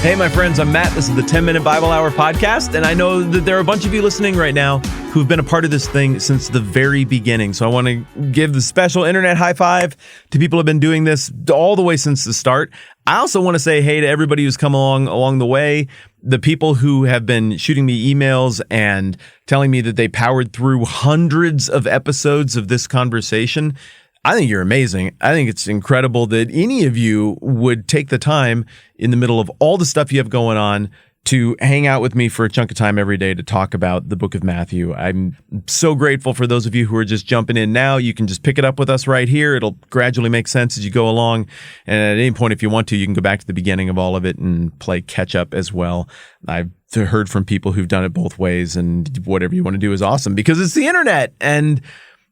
Hey, my friends, I'm Matt. This is the 10-Minute Bible Hour podcast, and I know that there are a bunch of you listening right now who've been a part of this thing since the very beginning. So I want to give the special internet high five to people who have been doing this all the way since the start. I also want to say hey to everybody who's come along the way, the people who have been shooting me emails and telling me that they powered through hundreds of episodes of this conversation. I think you're amazing. I think it's incredible that any of you would take the time in the middle of all the stuff you have going on to hang out with me for a chunk of time every day to talk about the book of Matthew. I'm so grateful for those of you who are just jumping in now. You can just pick it up with us right here. It'll gradually make sense as you go along. And at any point, if you want to, you can go back to the beginning of all of it and play catch up as well. I've heard from people who've done it both ways, and whatever you want to do is awesome because it's the internet and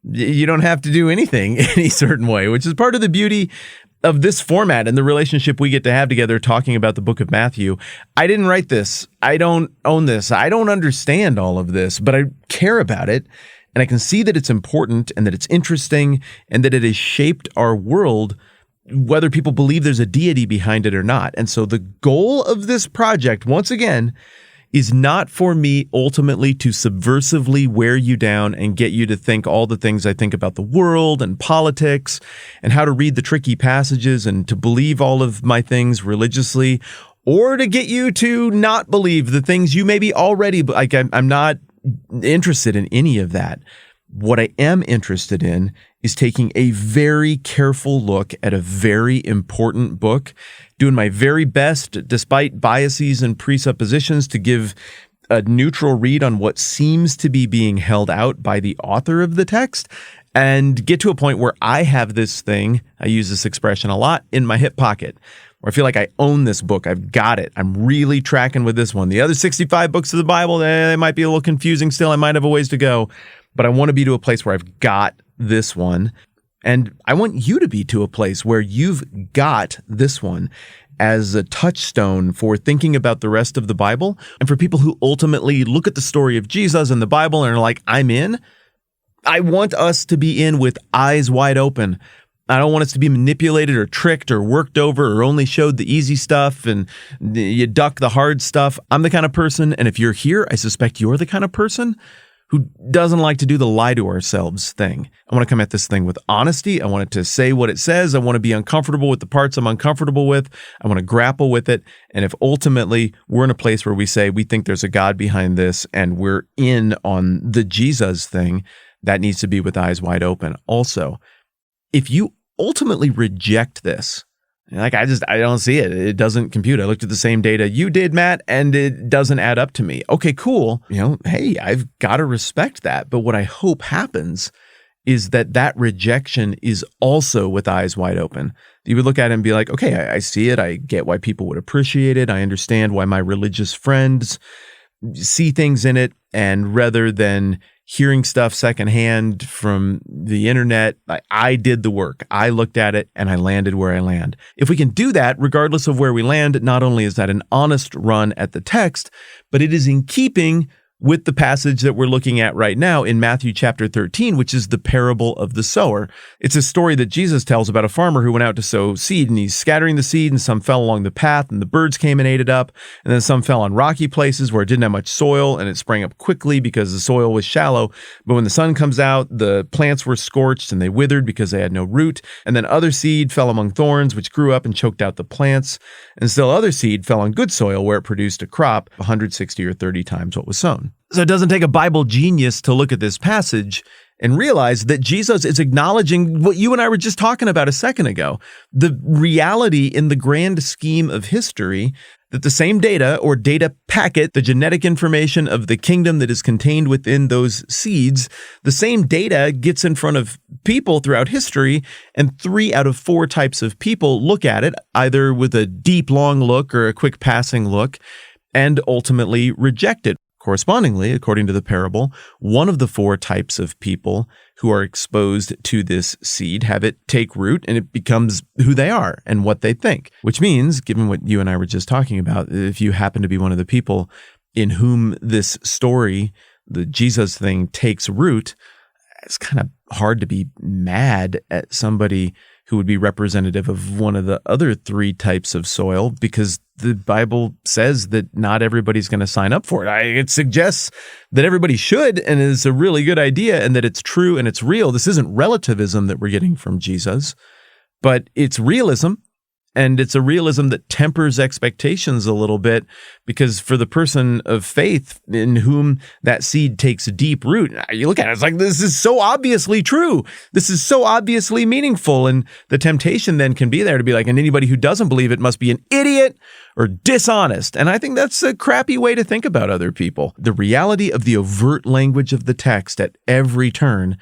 you don't have to do anything any certain way, which is part of the beauty of this format and the relationship we get to have together talking about the book of Matthew. I didn't write this. I don't own this. I don't understand all of this, but I care about it. And I can see that it's important and that it's interesting and that it has shaped our world, whether people believe there's a deity behind it or not. And so the goal of this project, once again, is not for me ultimately to subversively wear you down and get you to think all the things I think about the world and politics and how to read the tricky passages and to believe all of my things religiously, or to get you to not believe the things you maybe already like. I'm not interested in any of that. What I am interested in is taking a very careful look at a very important book, doing my very best, despite biases and presuppositions, to give a neutral read on what seems to be being held out by the author of the text, and get to a point where I have this thing, I use this expression a lot, in my hip pocket, where I feel like I own this book. I've got it. I'm really tracking with this one. The other 65 books of the Bible, they might be a little confusing still. I might have a ways to go. But I want to be to a place where I've got this one. And I want you to be to a place where you've got this one as a touchstone for thinking about the rest of the Bible. And for people who ultimately look at the story of Jesus and the Bible and are like, I'm in. I want us to be in with eyes wide open. I don't want us to be manipulated or tricked or worked over or only showed the easy stuff and you duck the hard stuff. I'm the kind of person, and if you're here, I suspect you're the kind of person who doesn't like to do the lie to ourselves thing. I want to come at this thing with honesty. I want it to say what it says. I want to be uncomfortable with the parts I'm uncomfortable with. I want to grapple with it. And if ultimately we're in a place where we say we think there's a God behind this and we're in on the Jesus thing, that needs to be with eyes wide open. Also, if you ultimately reject this, like I don't see it. It doesn't compute. I looked at the same data you did, Matt, and it doesn't add up to me. Okay, cool. Hey, I've got to respect that. But what I hope happens is that rejection is also with eyes wide open. You would look at it and be like, okay, I see it. I get why people would appreciate it. I understand why my religious friends see things in it. And rather than hearing stuff secondhand from the internet, I did the work. I looked at it and I landed where I land. If we can do that, regardless of where we land, not only is that an honest run at the text, but it is in keeping with the passage that we're looking at right now in Matthew chapter 13, which is the parable of the sower. It's a story that Jesus tells about a farmer who went out to sow seed, and he's scattering the seed, and some fell along the path, and the birds came and ate it up, and then some fell on rocky places where it didn't have much soil, and it sprang up quickly because the soil was shallow. But when the sun comes out, the plants were scorched, and they withered because they had no root. And then other seed fell among thorns, which grew up and choked out the plants. And still other seed fell on good soil, where it produced a crop 160 or 30 times what was sown. So it doesn't take a Bible genius to look at this passage and realize that Jesus is acknowledging what you and I were just talking about a second ago. The reality in the grand scheme of history that the same data or data packet, the genetic information of the kingdom that is contained within those seeds, the same data gets in front of people throughout history, and 3 out of 4 types of people look at it, either with a deep, long look or a quick passing look, and ultimately reject it. Correspondingly, according to the parable, 1 of the 4 types of people who are exposed to this seed have it take root, and it becomes who they are and what they think. Which means, given what you and I were just talking about, if you happen to be one of the people in whom this story, the Jesus thing, takes root, it's kind of hard to be mad at somebody who would be representative of one of the other three types of soil, because the Bible says that not everybody's going to sign up for it. It suggests that everybody should, and is a really good idea, and that it's true and it's real. This isn't relativism that we're getting from Jesus, but it's realism. And it's a realism that tempers expectations a little bit, because for the person of faith in whom that seed takes deep root, you look at it, it's like, this is so obviously true. This is so obviously meaningful. And the temptation then can be there to be like, and anybody who doesn't believe it must be an idiot or dishonest. And I think that's a crappy way to think about other people. The reality of the overt language of the text at every turn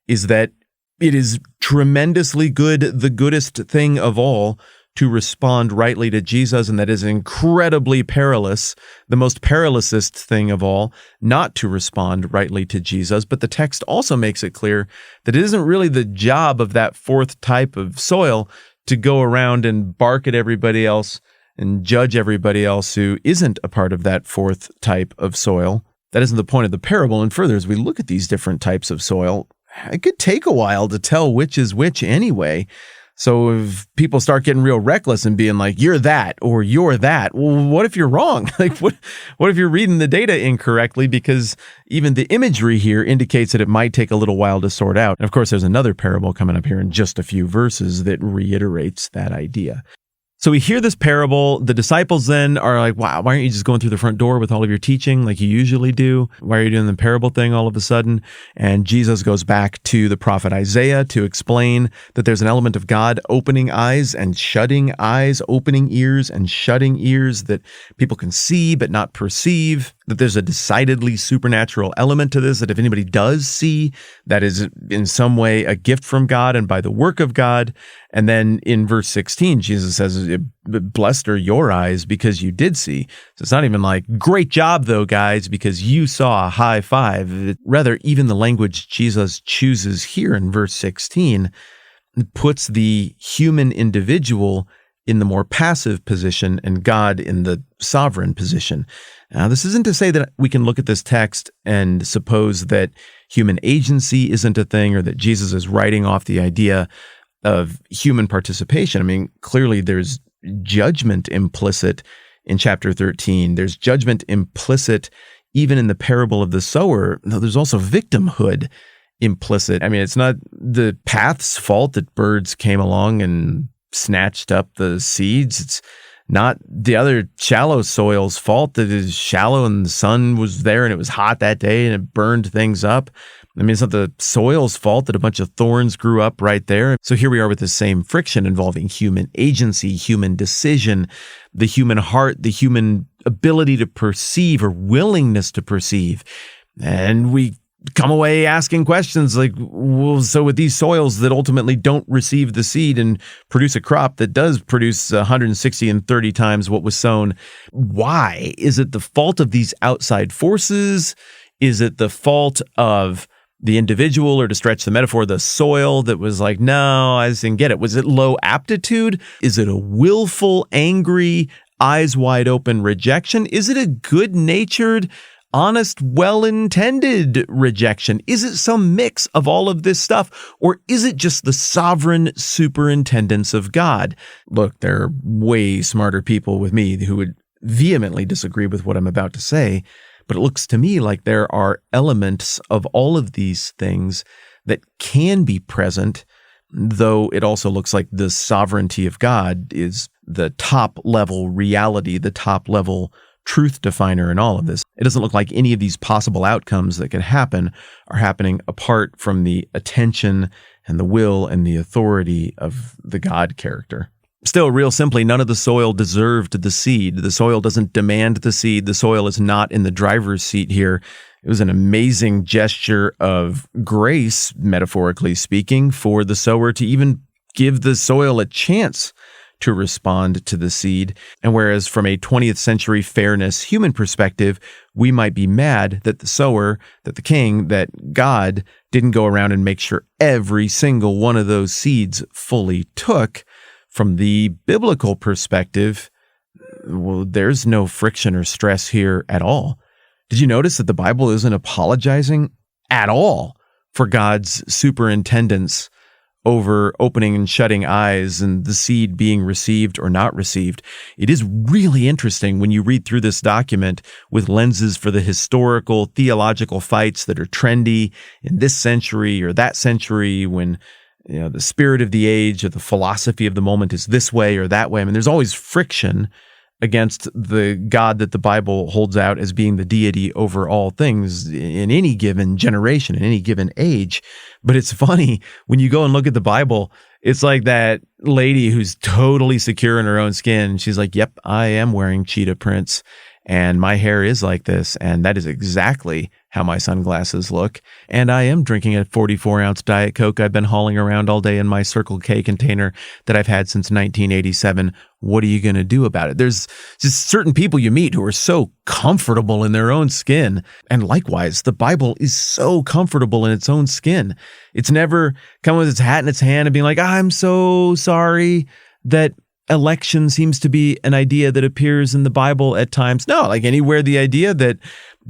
is that it is tremendously good, the goodest thing of all, to respond rightly to Jesus, and that is incredibly perilous, the most perilousest thing of all, not to respond rightly to Jesus. But the text also makes it clear that it isn't really the job of that fourth type of soil to go around and bark at everybody else and judge everybody else who isn't a part of that fourth type of soil. That isn't the point of the parable. And further, as we look at these different types of soil, it could take a while to tell which is which anyway. So if people start getting real reckless and being like, you're that, or you're that, well, what if you're wrong? Like, what if you're reading the data incorrectly? Because even the imagery here indicates that it might take a little while to sort out. And of course, there's another parable coming up here in just a few verses that reiterates that idea. So we hear this parable. The disciples then are like, wow, why aren't you just going through the front door with all of your teaching like you usually do? Why are you doing the parable thing all of a sudden? And Jesus goes back to the prophet Isaiah to explain that there's an element of God opening eyes and shutting eyes, opening ears and shutting ears, that people can see but not perceive, that there's a decidedly supernatural element to this, that if anybody does see, that is in some way a gift from God and by the work of God. And then in verse 16, Jesus says, blessed are your eyes because you did see. So it's not even like, great job though, guys, because you saw a high five. Rather, even the language Jesus chooses here in verse 16 puts the human individual in the more passive position and God in the sovereign position. Now, this isn't to say that we can look at this text and suppose that human agency isn't a thing, or that Jesus is writing off the idea of human participation. I mean, clearly there's judgment implicit in chapter 13. There's judgment implicit even in the parable of the sower. No, there's also victimhood implicit. I mean, it's not the path's fault that birds came along and snatched up the seeds. It's not the other shallow soil's fault that is shallow and the sun was there and it was hot that day and it burned things up. I mean, it's not the soil's fault that a bunch of thorns grew up right there. So here we are with the same friction involving human agency, human decision, the human heart, the human ability to perceive or willingness to perceive. And we come away asking questions like, well, so with these soils that ultimately don't receive the seed and produce a crop that does produce 160 and 30 times what was sown, why? Is it the fault of these outside forces? Is it the fault of the individual, or to stretch the metaphor, the soil that was like, no, I just didn't get it? Was it low aptitude? Is it a willful, angry, eyes wide open rejection? Is it a good-natured, honest, well-intended rejection? Is it some mix of all of this stuff? Or is it just the sovereign superintendence of God? Look, there are way smarter people with me who would vehemently disagree with what I'm about to say, but it looks to me like there are elements of all of these things that can be present, though it also looks like the sovereignty of God is the top level reality, the top level truth definer in all of this. It doesn't look like any of these possible outcomes that could happen are happening apart from the attention and the will and the authority of the God character. Still, real simply, none of the soil deserved the seed. The soil doesn't demand the seed. The soil is not in the driver's seat here. It was an amazing gesture of grace, metaphorically speaking, for the sower to even give the soil a chance to respond to the seed. And whereas from a 20th century fairness human perspective, we might be mad that the sower, that the king, that God didn't go around and make sure every single one of those seeds fully took. From the biblical perspective, well, there's no friction or stress here at all. Did you notice that the Bible isn't apologizing at all for God's superintendence over opening and shutting eyes and the seed being received or not received. It is really interesting when you read through this document with lenses for the historical, theological fights that are trendy in this century or that century, when the spirit of the age or the philosophy of the moment is this way or that way. I mean, there's always friction against the God that the Bible holds out as being the deity over all things in any given generation, in any given age. But it's funny, when you go and look at the Bible, it's like that lady who's totally secure in her own skin. She's like, yep, I am wearing cheetah prints and my hair is like this. And that is exactly how my sunglasses look. And I am drinking a 44-ounce Diet Coke I've been hauling around all day in my Circle K container that I've had since 1987. What are you going to do about it? There's just certain people you meet who are so comfortable in their own skin. And likewise, the Bible is so comfortable in its own skin. It's never come with its hat in its hand and being like, I'm so sorry that election seems to be an idea that appears in the Bible at times. No, like anywhere the idea that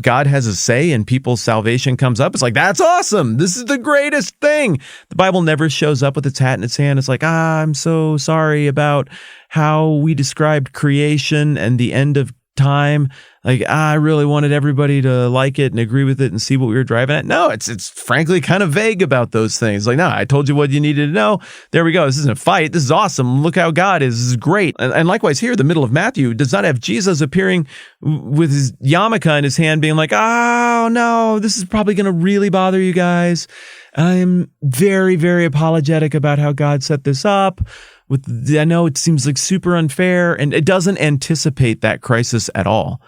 God has a say in people's salvation comes up, it's like, that's awesome. This is the greatest thing. The Bible never shows up with its hat in its hand. It's like, I'm so sorry about how we described creation and the end of time. Like, I really wanted everybody to like it and agree with it and see what we were driving at. No, it's frankly kind of vague about those things. Like, no, I told you what you needed to know. There we go. This isn't a fight. This is awesome. Look how God is. This is great. And likewise here, the middle of Matthew does not have Jesus appearing with his yarmulke in his hand being like, oh no, this is probably going to really bother you guys. I am very, very apologetic about how God set this up. I know it seems like super unfair, and it doesn't anticipate that crisis at all.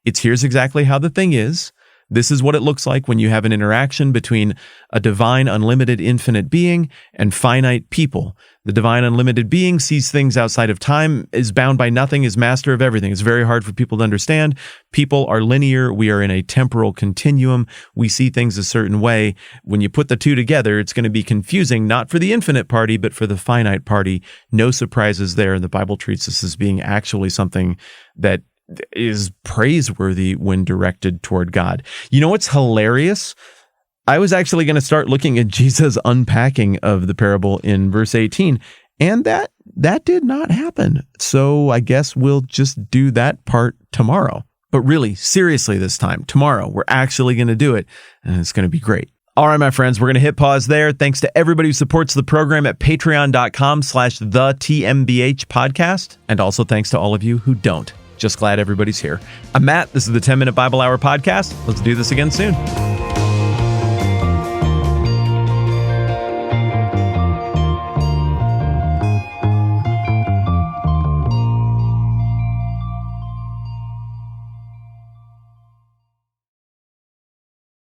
It's here's exactly how the thing is. This is what it looks like when you have an interaction between a divine, unlimited, infinite being and finite people. The divine, unlimited being sees things outside of time, is bound by nothing, is master of everything. It's very hard for people to understand. People are linear. We are in a temporal continuum. We see things a certain way. When you put the two together, it's going to be confusing, not for the infinite party, but for the finite party. No surprises there. The Bible treats this as being actually something that is praiseworthy when directed toward God. You know what's hilarious? I was actually going to start looking at Jesus' unpacking of the parable in verse 18, and that did not happen. So I guess we'll just do that part tomorrow. But really, seriously this time, tomorrow, we're actually going to do it, and it's going to be great. All right, my friends, we're going to hit pause there. Thanks to everybody who supports the program at patreon.com/the TMBH podcast. And also thanks to all of you who don't. Just glad everybody's here. I'm Matt. This is the 10-Minute Bible Hour podcast. Let's do this again soon.